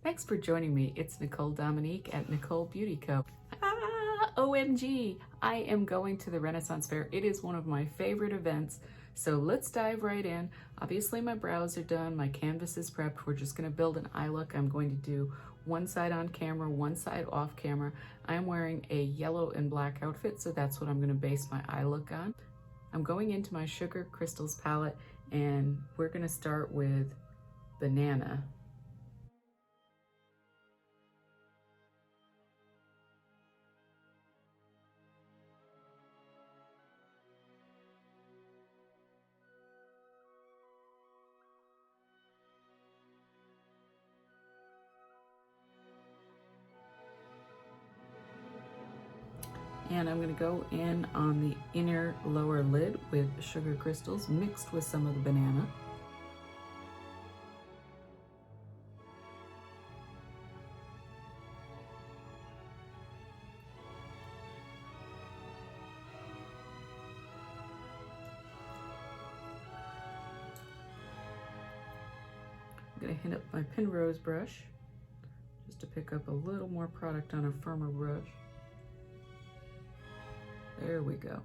Thanks for joining me. It's Nicole Dominique at Nicole Beauty Co. OMG, I am going to the Renaissance Fair. It is one of my favorite events. So let's dive right in. Obviously my brows are done, my canvas is prepped. We're just gonna build an eye look. I'm going to do one side on camera, one side off camera. I'm wearing a yellow and black outfit, so that's what I'm gonna base my eye look on. I'm going into my Sugar Crystals palette and we're gonna start with Banana. And I'm going to go in on the inner lower lid with Sugar Crystals mixed with some of the Banana. I'm going to hit up my Penrose brush just to pick up a little more product on a firmer brush. There we go.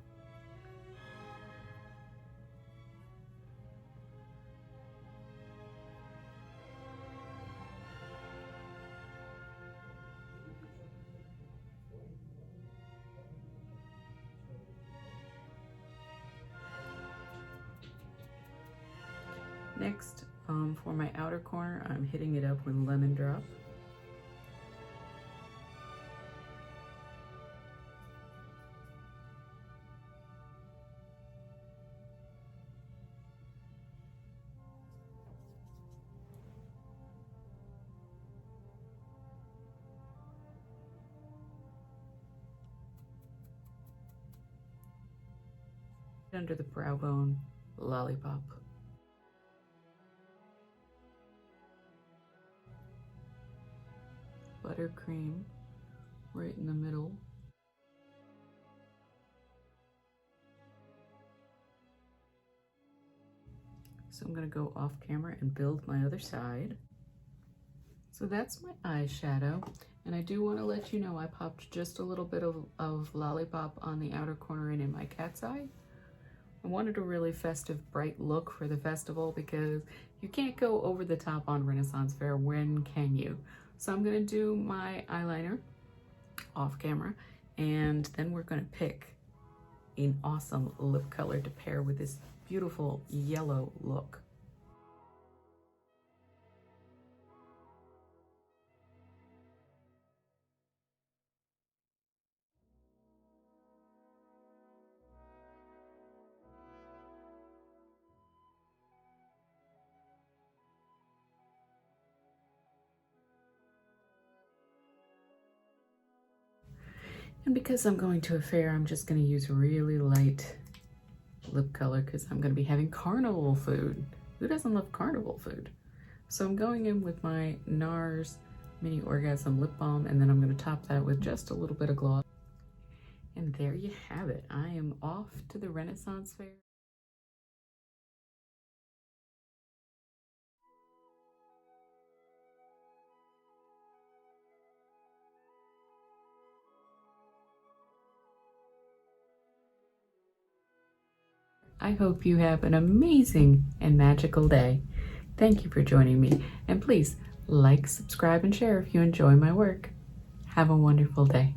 Next, for my outer corner, I'm hitting it up with Lemon Drop. Under the brow bone, Lollipop. Buttercream right in the middle. So I'm going to go off camera and build my other side. So that's my eyeshadow. And I do want to let you know I popped just a little bit of Lollipop on the outer corner and in my cat's eye. I wanted a really festive, bright look for the festival because you can't go over the top on Renaissance Fair. When can you? So I'm going to do my eyeliner off camera, and then we're going to pick an awesome lip color to pair with this beautiful yellow look. And because I'm going to a fair, I'm just going to use really light lip color because I'm going to be having carnival food. Who doesn't love carnival food? So I'm going in with my NARS Mini Orgasm Lip Balm, and then I'm going to top that with just a little bit of gloss. And there you have it. I am off to the Renaissance Fair. I hope you have an amazing and magical day. Thank you for joining me, and please like, subscribe, and share if you enjoy my work. Have a wonderful day.